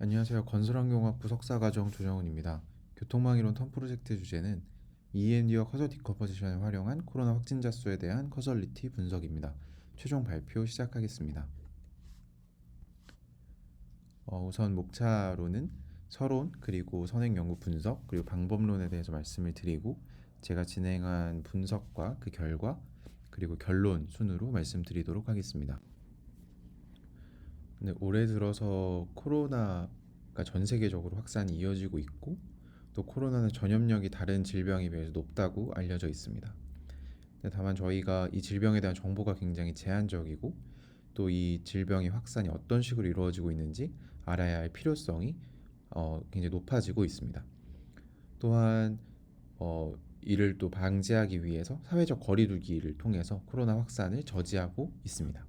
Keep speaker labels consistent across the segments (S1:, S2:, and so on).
S1: 안녕하세요. 건설환경학부 석사과정 조정훈입니다. 교통망이론 텀 프로젝트 주제는 EMD와 커저 디컴포지션을 활용한 코로나 확진자 수에 대한 커저리티 분석입니다. 최종 발표 시작하겠습니다. 우선 목차로는 서론, 그리고 선행 연구 분석, 그리고 방법론에 대해서 말씀을 드리고 제가 진행한 분석과 그 결과, 그리고 결론 순으로 말씀드리도록 하겠습니다. 네, 올해 들어서 코로나가 전 세계적으로 확산이 이어지고 있고 또 코로나는 전염력이 다른 질병에 비해서 높다고 알려져 있습니다. 다만 저희가 이 질병에 대한 정보가 굉장히 제한적이고 또 이 질병의 확산이 어떤 식으로 이루어지고 있는지 알아야 할 필요성이 굉장히 높아지고 있습니다. 또한 이를 또 방지하기 위해서 사회적 거리두기를 통해서 코로나 확산을 저지하고 있습니다.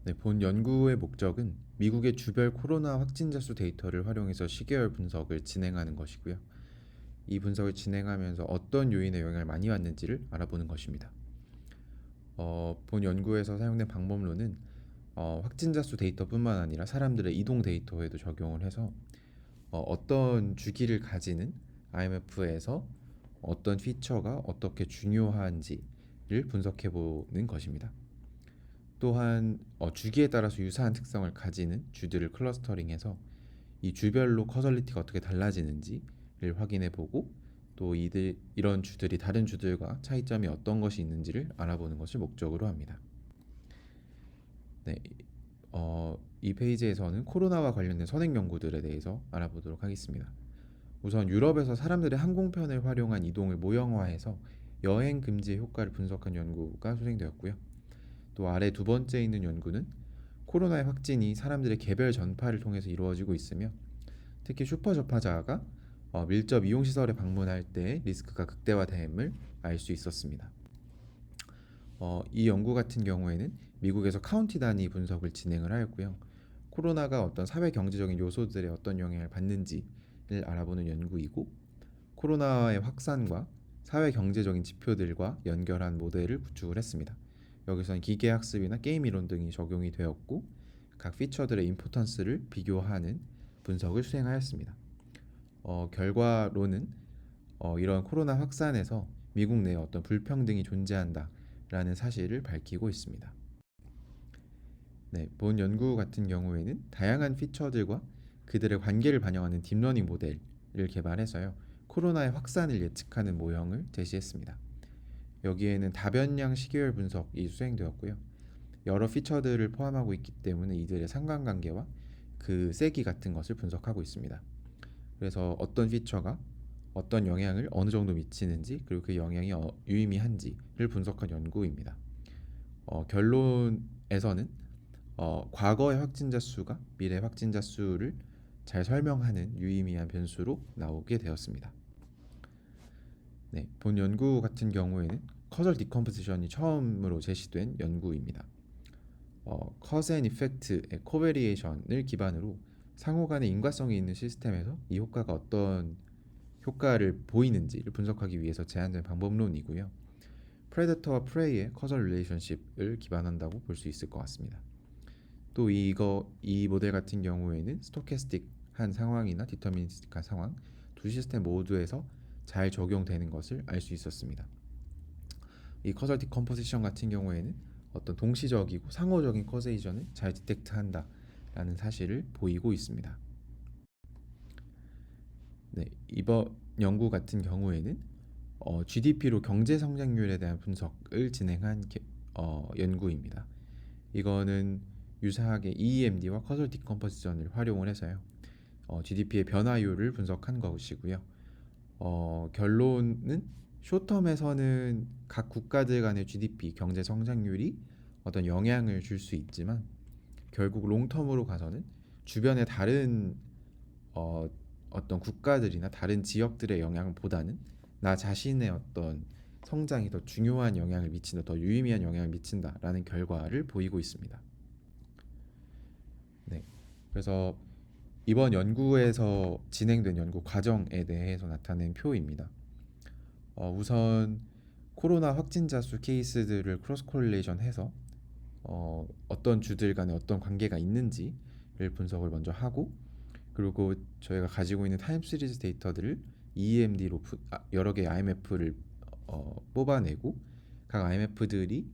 S1: 네, 본 연구의 목적은 미국의 주별 코로나 확진자 수 데이터를 활용해서 시계열 분석을 진행하는 것이고요. 이 분석을 진행하면서 어떤 요인의 영향을 많이 받는지를 알아보는 것입니다. 본 연구에서 사용된 방법론은 확진자 수 데이터뿐만 아니라 사람들의 이동 데이터에도 적용을 해서 어떤 주기를 가지는 IMF에서 어떤 피처가 어떻게 중요한지를 분석해 보는 것입니다. 또한 주기에 따라서 유사한 특성을 가지는 주들을 클러스터링해서 이 주별로 커설리티가 어떻게 달라지는지를 확인해 보고 또 이런 주들이 다른 주들과 차이점이 어떤 것이 있는지를 알아보는 것을 목적으로 합니다. 네, 이 페이지에서는 코로나와 관련된 선행 연구들에 대해서 알아보도록 하겠습니다. 우선 유럽에서 사람들의 항공편을 활용한 이동을 모형화해서 여행 금지의 효과를 분석한 연구가 수행되었고요. 또 아래 두 번째 있는 연구는 코로나의 확진이 사람들의 개별 전파를 통해서 이루어지고 있으며 특히 슈퍼 접하자가 밀접 이용시설에 방문할 때 리스크가 극대화됨을 알 수 있었습니다. 이 연구 같은 경우에는 미국에서 카운티 단위 분석을 진행을 하였고요. 코로나가 어떤 사회 경제적인 요소들에 어떤 영향을 받는지를 알아보는 연구이고 코로나의 확산과 사회 경제적인 지표들과 연결한 모델을 구축을 했습니다. 여기서는 기계학습이나 게임 이론 등이 적용이 되었고 각 피처들의 임포턴스를 비교하는 분석을 수행하였습니다. 결과로는 이런 코로나 확산에서 미국 내에 어떤 불평등이 존재한다라는 사실을 밝히고 있습니다. 네, 본 연구 같은 경우에는 다양한 피처들과 그들의 관계를 반영하는 딥러닝 모델을 개발해서요. 코로나의 확산을 예측하는 모형을 제시했습니다. 여기에는 다변량 시계열 분석이 수행되었고요. 여러 피처들을 포함하고 있기 때문에 이들의 상관관계와 그 세기 같은 것을 분석하고 있습니다. 그래서 어떤 피처가 어떤 영향을 어느 정도 미치는지 그리고 그 영향이 유의미한지를 분석한 연구입니다. 결론에서는 과거의 확진자 수가 미래 확진자 수를 잘 설명하는 유의미한 변수로 나오게 되었습니다. 네, 본 연구 같은 경우에는 커절 디컴포지션이 처음으로 제시된 연구입니다. 커즈 앤 이펙트의 코베리에이션을 기반으로 상호 간의 인과성이 있는 시스템에서 이 효과가 어떤 효과를 보이는지를 분석하기 위해서 제안된 방법론이고요. 프레데터와 프레이의 커절 릴레이션십을 기반한다고 볼 수 있을 것 같습니다. 또 이 모델 같은 경우에는 스토캐스틱한 상황이나 디터미니스틱한 상황 두 시스템 모두에서 잘 적용되는 것을 알 수 있었습니다. 이 커절 디컴포지션 같은 경우에는 어떤 동시적이고 상호적인 커세이션을 잘 디텍트한다라는 사실을 보이고 있습니다. 네, 이번 연구 같은 경우에는 GDP로 경제 성장률에 대한 분석을 진행한 연구입니다. 이거는 유사하게 EMD와 커절 디컴포지션을 활용을 해서요. GDP의 변화율을 분석한 것이고요. 결론은 쇼텀에서는 각 국가들 간의 GDP 경제 성장률이 어떤 영향을 줄 수 있지만 결국 롱텀으로 가서는 주변의 다른 어떤 국가들이나 다른 지역들의 영향보다는 나 자신의 어떤 성장이 더 중요한 영향을 미친다, 더 유의미한 영향을 미친다라는 결과를 보이고 있습니다. 네, 그래서 이번 연구에서 진행된 연구 과정에 대해서 나타낸 표입니다. 우선 코로나 확진자 수 케이스들을 크로스 코릴레이션 해서 어떤 주들 간에 어떤 관계가 있는지 분석을 먼저 하고, 그리고 저희가 가지고 있는 타임 시리즈 데이터들을 EMD로 여러 개의 IMF를 뽑아내고, 각 IMF들이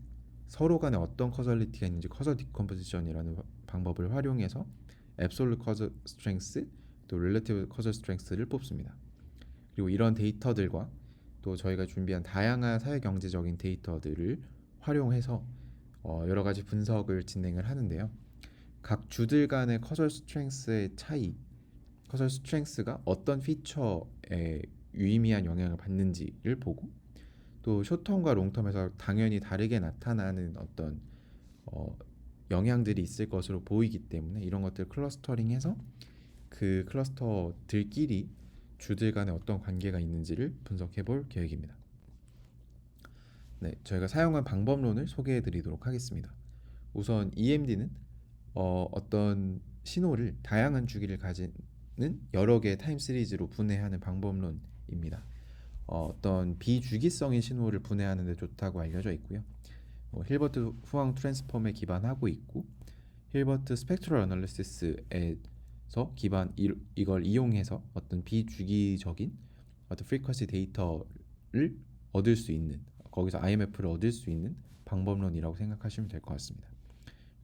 S1: 서로 간에 어떤 커설리티가 있는지 커설 디컴포지션이라는 방법을 활용해서 앱솔루트 커설 스트렝스 또 릴레티브 커설 스트렝스를 뽑습니다. 그리고 이런 데이터들과 또 저희가 준비한 다양한 사회경제적인 데이터들을 활용해서 여러 가지 분석을 진행을 하는데요. 각 주들 간의 커설 스트렝스의 차이, 커설 스트렝스가 어떤 피처에 유의미한 영향을 받는지를 보고, 또 숏텀과 롱텀에서 당연히 다르게 나타나는 어떤 영향들이 있을 것으로 보이기 때문에 이런 것들 클러스터링해서 그 클러스터들끼리 주들 간에 어떤 관계가 있는지를 분석해 볼 계획입니다. 네, 저희가 사용한 방법론을 소개해 드리도록 하겠습니다. 우선 EMD는 어떤 신호를 다양한 주기를 가지는 여러 개의 타임 시리즈로 분해하는 방법론입니다. 어떤 비주기성인 신호를 분해하는 데 좋다고 알려져 있고요. 힐버트 후앙 트랜스폼에 기반하고 있고, 힐버트 스펙트럴 어널리시스에서 이걸 이용해서 어떤 비주기적인 어떤 프리퀀시 데이터를 얻을 수 있는, 거기서 IMF를 얻을 수 있는 방법론이라고 생각하시면 될 것 같습니다.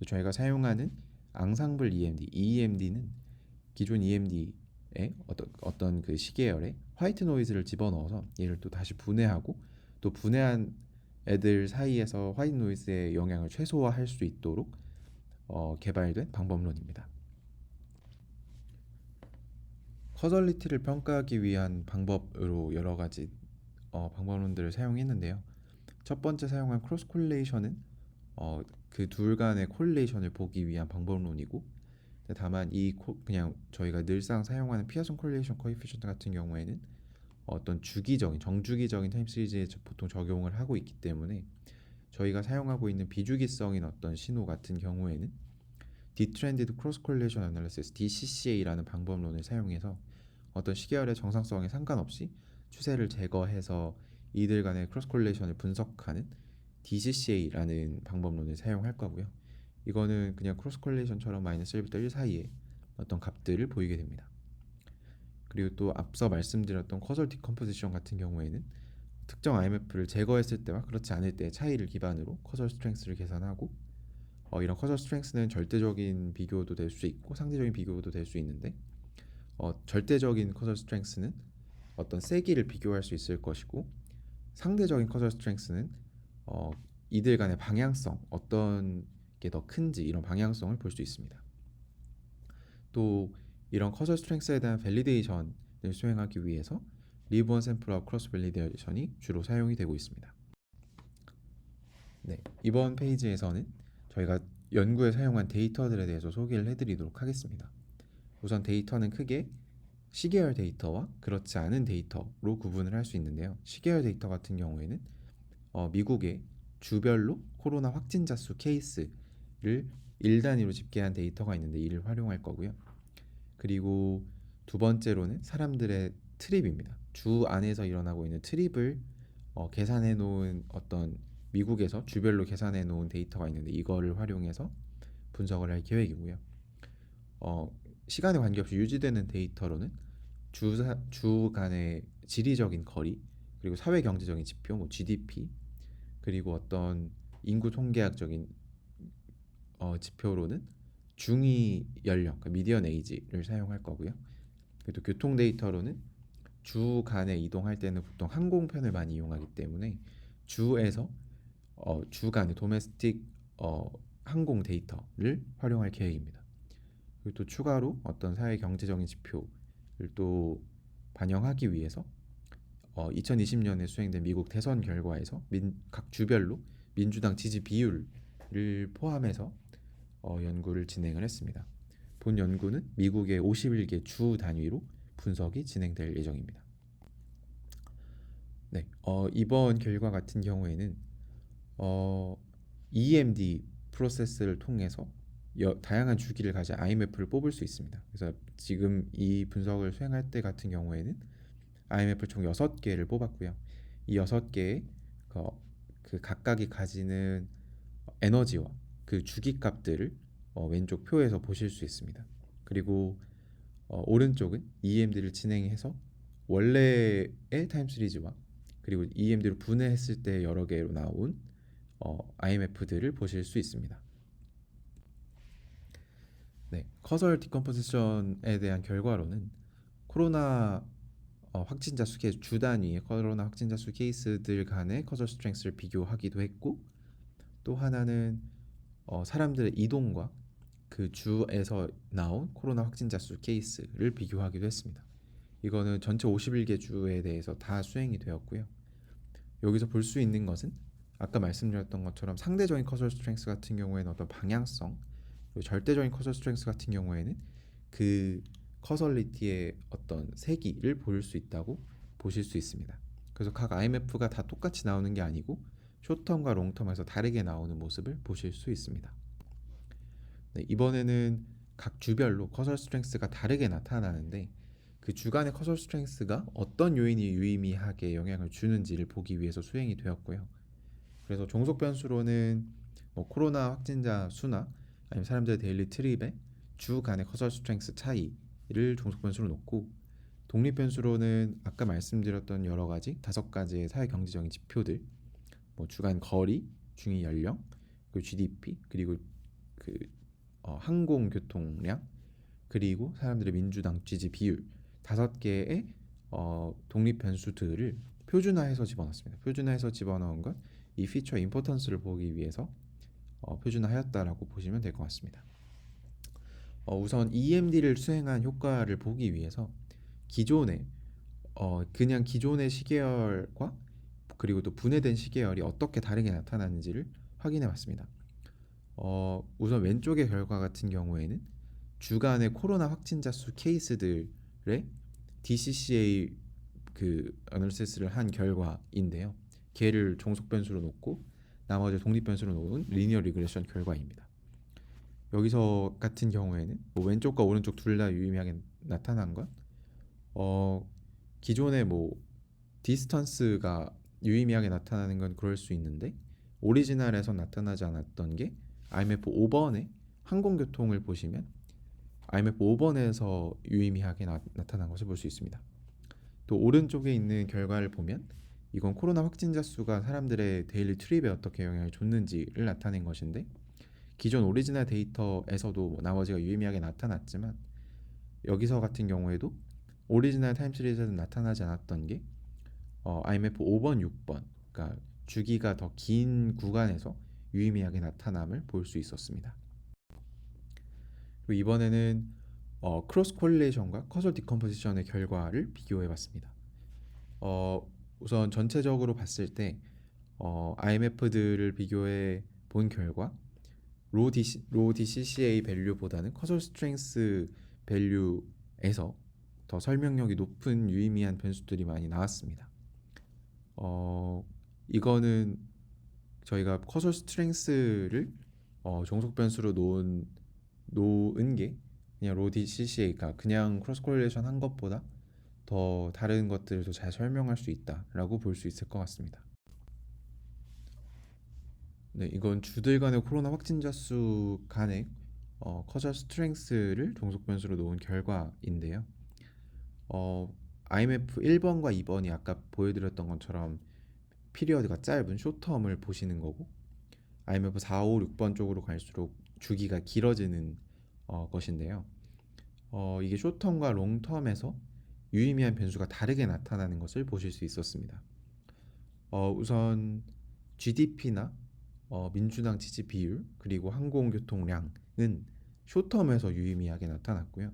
S1: 저희가 사용하는 앙상블 EMD는 기존 EMD의 어떤 그 시계열에 화이트 노이즈를 집어넣어서 얘를 또 다시 분해하고, 또 분해한 애들 사이에서 화이트 노이즈의 영향을 최소화할 수 있도록 개발된 방법론입니다. 커설리티를 평가하기 위한 방법으로 여러 가지 방법론들을 사용했는데요. 첫 번째 사용한 크로스 콜레이션은 그 둘 간의 콜레이션을 보기 위한 방법론이고, 다만 그냥 저희가 늘상 사용하는 피어슨 콜레이션 코에피션트 같은 경우에는 어떤 정주기적인 타임 시리즈에 보통 적용을 하고 있기 때문에, 저희가 사용하고 있는 비주기성인 어떤 신호 같은 경우에는 Detrended Cross Correlation Analysis (DCCA라는) 방법론을 사용해서 어떤 시계열의 정상성에 상관없이 추세를 제거해서 이들 간의 크로스 콜레이션을 분석하는 DCCA라는 방법론을 사용할 거고요. 이거는 그냥 크로스 콜레이션처럼 -1부터 1 사이에 어떤 값들을 보이게 됩니다. 그리고 또 앞서 말씀드렸던 커설 디컴포지션 같은 경우에는 특정 IMF를 제거했을 때와 그렇지 않을 때의 차이를 기반으로 커설 스트렝스를 계산하고, 이런 커설 스트렝스는 절대적인 비교도 될 수 있고 상대적인 비교도 될 수 있는데, 절대적인 커설 스트렝스는 어떤 세기를 비교할 수 있을 것이고, 상대적인 커설 스트렝스는 이들 간의 방향성, 어떤 게 더 큰지 이런 방향성을 볼 수 있습니다. 또 이런 커설 스트렝스에 대한 밸리데이션을 수행하기 위해서 리브 샘플과 크로스 밸리데이션이 주로 사용이 되고 있습니다. 네, 이번 페이지에서는 저희가 연구에 사용한 데이터들에 대해서 소개를 해드리도록 하겠습니다. 우선 데이터는 크게 시계열 데이터와 그렇지 않은 데이터로 구분을 할 수 있는데요. 시계열 데이터 같은 경우에는 미국의 주별로 코로나 확진자 수 케이스를 1단위로 집계한 데이터가 있는데 이를 활용할 거고요. 그리고 두 번째로는 사람들의 트립입니다. 주 안에서 일어나고 있는 트립을 계산해 놓은 어떤 미국에서 주별로 계산해 놓은 데이터가 있는데 이거를 활용해서 분석을 할 계획이고요. 시간에 관계없이 유지되는 데이터로는 주 간의 지리적인 거리, 그리고 사회 경제적인 지표, 뭐 GDP, 그리고 어떤 인구 통계학적인 지표로는 중위 연령, 그러니까 미디언 에이지를 사용할 거고요. 그리고 또 교통 데이터로는 주 간에 이동할 때는 보통 항공편을 많이 이용하기 때문에 주에서 주 간의 도메스틱 항공 데이터를 활용할 계획입니다. 그리고 또 추가로 어떤 사회 경제적인 지표를 또 반영하기 위해서 2020년에 수행된 미국 대선 결과에서 각 주별로 민주당 지지 비율을 포함해서 연구를 진행을 했습니다. 본 연구는 미국의 51개 주 단위로 분석이 진행될 예정입니다. 네, 이번 결과 같은 경우에는 EMD 프로세스를 통해서 다양한 주기를 가진 IMF를 뽑을 수 있습니다. 그래서 지금 이 분석을 수행할 때 같은 경우에는 IMF를 총 6개를 뽑았고요. 이 6개의 그 각각이 가지는 에너지와 그 주기값들을 왼쪽 표에서 보실 수 있습니다. 그리고 오른쪽은 EMD를 진행해서 원래의 타임 시리즈와 그리고 EMD로 분해했을 때 여러 개로 나온 IMF들을 보실 수 있습니다. 네, 커설 디컴포지션에 대한 결과로는 코로나 확진자 수 케이스 주 단위의 코로나 확진자 수 케이스들 간의 커설 스트렝스를 비교하기도 했고, 또 하나는 사람들의 이동과 그 주에서 나온 코로나 확진자 수 케이스를 비교하기도 했습니다. 이거는 전체 51개 주에 대해서 다 수행이 되었고요. 여기서 볼 수 있는 것은 아까 말씀드렸던 것처럼 상대적인 커설 스트렝스 같은 경우에는 어떤 방향성, 그리고 절대적인 커설 스트렝스 같은 경우에는 그 커설리티의 어떤 세기를 볼 수 있다고 보실 수 있습니다. 그래서 각 IMF가 다 똑같이 나오는 게 아니고 숏텀과 롱텀에서 다르게 나오는 모습을 보실 수 있습니다. 네, 이번에는 각 주별로 커설 스트렝스가 다르게 나타나는데 그 주간의 커설 스트렝스가 어떤 요인이 유의미하게 영향을 주는지를 보기 위해서 수행이 되었고요. 그래서 종속 변수로는 코로나 확진자 수나 아니면 사람들의 데일리 트립의 주 간의 커설 스트렝스 차이를 종속 변수로 놓고, 독립 변수로는 아까 말씀드렸던 여러 가지 5가지의 사회 경제적인 지표들, 주간 거리, 중위 연령, 그리고 GDP, 그리고 그 항공 교통량, 그리고 사람들의 민주당 지지 비율 5개의 독립 변수들을 표준화해서 집어넣었습니다. 표준화해서 집어넣은 건 이 피처 임포턴스를 보기 위해서 표준화하였다라고 보시면 될 것 같습니다. 우선 EMD를 수행한 효과를 보기 위해서 기존의 그냥 기존의 시계열과 그리고 또 분해된 시계열이 어떻게 다르게 나타나는지를 확인해 봤습니다. 우선 왼쪽의 결과 같은 경우에는 주간의 코로나 확진자 수 케이스들의 DCCA 그 어널리시스를 한 결과인데요. 걔를 종속 변수로 놓고 나머지 독립 변수로 놓은 리니어 리그레션 결과입니다. 여기서 같은 경우에는 왼쪽과 오른쪽 둘 다 유의미하게 나타난 건 기존의 디스턴스가 유의미하게 나타나는 건 그럴 수 있는데, 오리지널에서 나타나지 않았던 게 IMF 5번의 항공교통을 보시면 IMF 5번에서 유의미하게 나타난 것을 볼 수 있습니다. 또 오른쪽에 있는 결과를 보면 이건 코로나 확진자 수가 사람들의 데일리 트립에 어떻게 영향을 줬는지를 나타낸 것인데, 기존 오리지널 데이터에서도 나머지가 유의미하게 나타났지만 여기서 같은 경우에도 오리지널 타임 시리즈에서 나타나지 않았던 게 IMF 5번, 6번, 그러니까 주기가 더 긴 구간에서 유의미하게 나타남을 볼 수 있었습니다. 그리고 이번에는 크로스 콜리레이션과 커설 디컴포지션의 결과를 비교해봤습니다. 우선 전체적으로 봤을 때 IMF들을 비교해 본 결과 로 DCCA 밸류보다는 커설 스트렝스 밸류에서 더 설명력이 높은 유의미한 변수들이 많이 나왔습니다. 이거는 저희가 커설 스트렝스를 종속 변수로 놓은 게 그냥 로 DCCA가 그냥 크로스 코릴레이션 한 것보다 더 다른 것들을 더 잘 설명할 수 있다라고 볼 수 있을 것 같습니다. 네, 이건 주들 간의 코로나 확진자 수 간의 커절 스트렝스를 종속 변수로 놓은 결과인데요. IMF 1번과 2번이 아까 보여드렸던 것처럼 피리어드가 짧은 숏텀을 보시는 거고, IMF 4, 5, 6번 쪽으로 갈수록 주기가 길어지는 것인데요. 이게 숏텀과 롱텀에서 유의미한 변수가 다르게 나타나는 것을 보실 수 있었습니다. 우선 GDP나 민주당 지지 비율 그리고 항공교통량은 숏텀에서 유의미하게 나타났고요.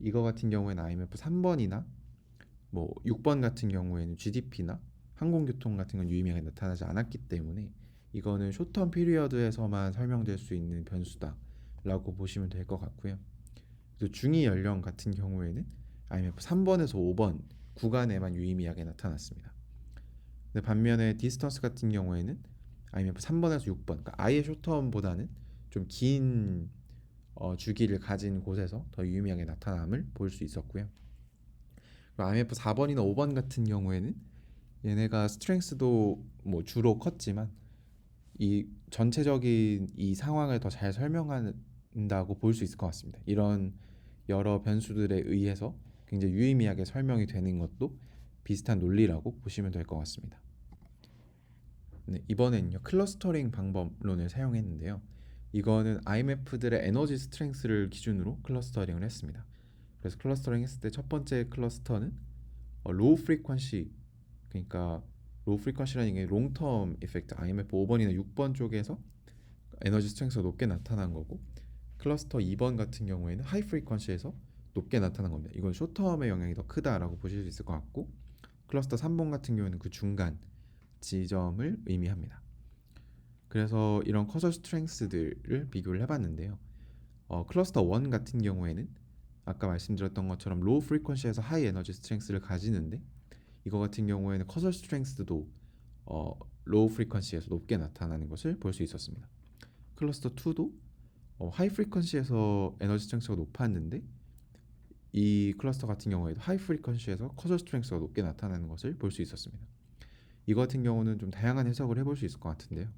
S1: 이거 같은 경우에는 IMF 3번이나 6번 같은 경우에는 GDP나 항공교통 같은 건 유의미하게 나타나지 않았기 때문에 이거는 숏텀 피리어드에서만 설명될 수 있는 변수다라고 보시면 될 것 같고요. 또 중위 연령 같은 경우에는 IMF 3번에서 5번 구간에만 유의미하게 나타났습니다. 근데 반면에 디스턴스 같은 경우에는 IMF 3번에서 6번, 그러니까 아예 숏텀보다는 좀 긴 주기를 가진 곳에서 더 유의미하게 나타남을 볼 수 있었고요. 그리고 IMF 4번이나 5번 같은 경우에는 얘네가 스트렝스도 주로 컸지만 이 전체적인 이 상황을 더 잘 설명하는 된다고 볼 수 있을 것 같습니다. 이런 여러 변수들에 의해서 굉장히 유의미하게 설명이 되는 것도 비슷한 논리라고 보시면 될 것 같습니다. 네, 이번에는요 클러스터링 방법론을 사용했는데요. 이거는 IMF들의 에너지 스트렝스를 기준으로 클러스터링을 했습니다. 그래서 클러스터링 했을 때 첫 번째 클러스터는 로우 프리퀀시, 그러니까 로우 프리퀀시라는 게 롱텀 이펙트, IMF 5번이나 6번 쪽에서 에너지 스트렝스가 높게 나타난 거고, 클러스터 2번 같은 경우에는 하이 프리퀀시에서 높게 나타난 겁니다. 이건 쇼텀의 영향이 더 크다라고 보실 수 있을 것 같고, 클러스터 3번 같은 경우에는 그 중간 지점을 의미합니다. 그래서 이런 커서 스트렝스들을 비교를 해봤는데요. 클러스터 1 같은 경우에는 아까 말씀드렸던 것처럼 로우 프리퀀시에서 하이 에너지 스트렝스를 가지는데, 이거 같은 경우에는 커서 스트렝스도 로우 프리퀀시에서 높게 나타나는 것을 볼 수 있었습니다. 클러스터 2도 하이 프리퀀시에서 에너지 스트렝스가 높았는데, 이 클러스터 같은 경우에도 하이 프리퀀시에서 커서 스트렝스가 높게 나타나는 것을 볼 수 있었습니다. 이거 같은 경우는 좀 다양한 해석을 해볼 수 있을 것 같은데요.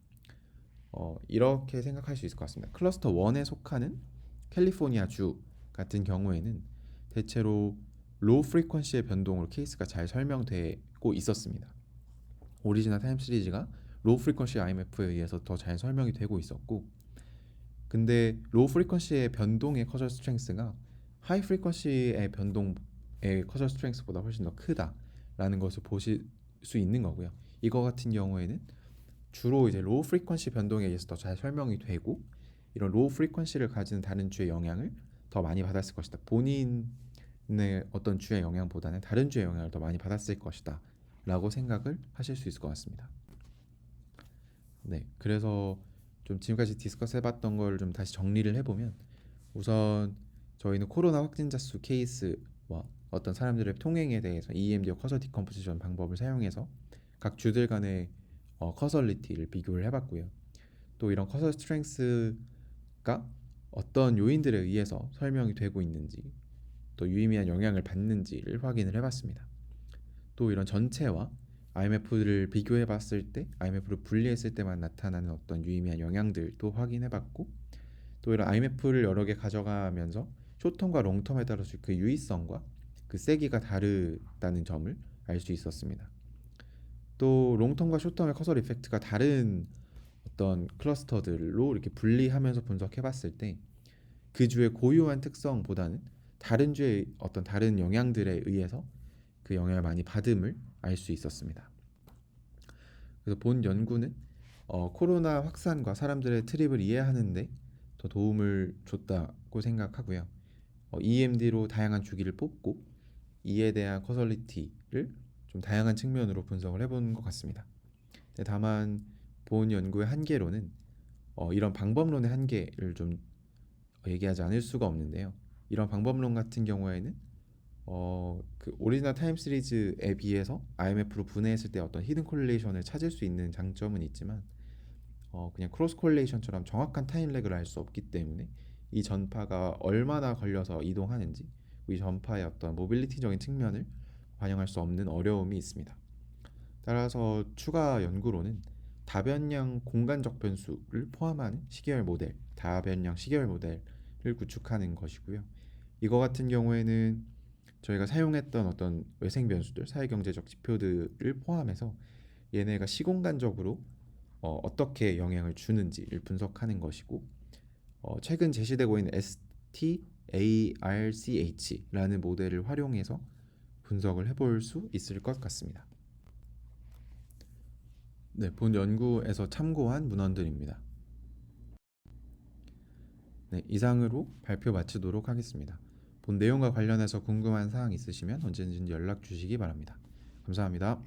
S1: 이렇게 생각할 수 있을 것 같습니다. 클러스터 1에 속하는 캘리포니아 주 같은 경우에는 대체로 로우 프리퀀시의 변동으로 케이스가 잘 설명되고 있었습니다. 오리지널 타임 시리즈가 로우 프리퀀시 IMF에 의해서 더 잘 설명이 되고 있었고, 근데 로우 프리퀀시의 변동의 커저 스트렝스가 하이 프리퀀시의 변동의 커저 스트렝스보다 훨씬 더 크다라는 것을 보실 수 있는 거고요. 이거 같은 경우에는 주로 이제 로우 프리퀀시 변동에 의해서 더 잘 설명이 되고, 이런 로우 프리퀀시를 가지는 다른 주의 영향을 더 많이 받았을 것이다. 본인의 어떤 주의 영향보다는 다른 주의 영향을 더 많이 받았을 것이다 라고 생각을 하실 수 있을 것 같습니다. 네, 그래서 좀 지금까지 디스커스 해봤던 걸 좀 다시 정리를 해보면, 우선 저희는 코로나 확진자 수 케이스와 어떤 사람들의 통행에 대해서 EMD와 커서 디컴포지션 방법을 사용해서 각 주들 간의 커설리티를 비교를 해봤고요. 또 이런 커서 스트렝스가 어떤 요인들에 의해서 설명이 되고 있는지, 또 유의미한 영향을 받는지를 확인을 해봤습니다. 또 이런 전체와 IMF를 비교해봤을 때, IMF를 분리했을 때만 나타나는 어떤 유의미한 영향들도 확인해봤고, 또 이런 IMF를 여러 개 가져가면서 숏텀과 롱텀에 따라서 그 유의성과 그 세기가 다르다는 점을 알 수 있었습니다. 또 롱텀과 숏텀의 커설 이펙트가 다른 어떤 클러스터들로 이렇게 분리하면서 분석해봤을 때, 그 주의 고유한 특성보다는 다른 주의 어떤 다른 영향들에 의해서 그 영향을 많이 받음을 알 수 있었습니다. 그래서 본 연구는 코로나 확산과 사람들의 트립을 이해하는데 더 도움을 줬다고 생각하고요. EMD로 다양한 주기를 뽑고 이에 대한 커설리티를 좀 다양한 측면으로 분석을 해본 것 같습니다. 다만 본 연구의 한계로는 이런 방법론의 한계를 좀 얘기하지 않을 수가 없는데요. 이런 방법론 같은 경우에는 그 오리지널 타임 시리즈에 비해서 IMF로 분해했을 때 어떤 히든 콜레이션을 찾을 수 있는 장점은 있지만, 그냥 크로스 콜레이션처럼 정확한 타임 렉을 알 수 없기 때문에 이 전파가 얼마나 걸려서 이동하는지, 이 전파의 어떤 모빌리티적인 측면을 반영할 수 없는 어려움이 있습니다. 따라서 추가 연구로는 다변량 공간적 변수를 포함한 시계열 모델, 다변량 시계열 모델을 구축하는 것이고요. 이거 같은 경우에는 저희가 사용했던 어떤 외생 변수들, 사회경제적 지표들을 포함해서 얘네가 시공간적으로 어떻게 영향을 주는지를 분석하는 것이고, 최근 제시되고 있는 STARCH라는 모델을 활용해서 분석을 해볼 수 있을 것 같습니다. 네, 본 연구에서 참고한 문헌들입니다. 네, 이상으로 발표 마치도록 하겠습니다. 본 내용과 관련해서 궁금한 사항 있으시면 언제든지 연락 주시기 바랍니다. 감사합니다.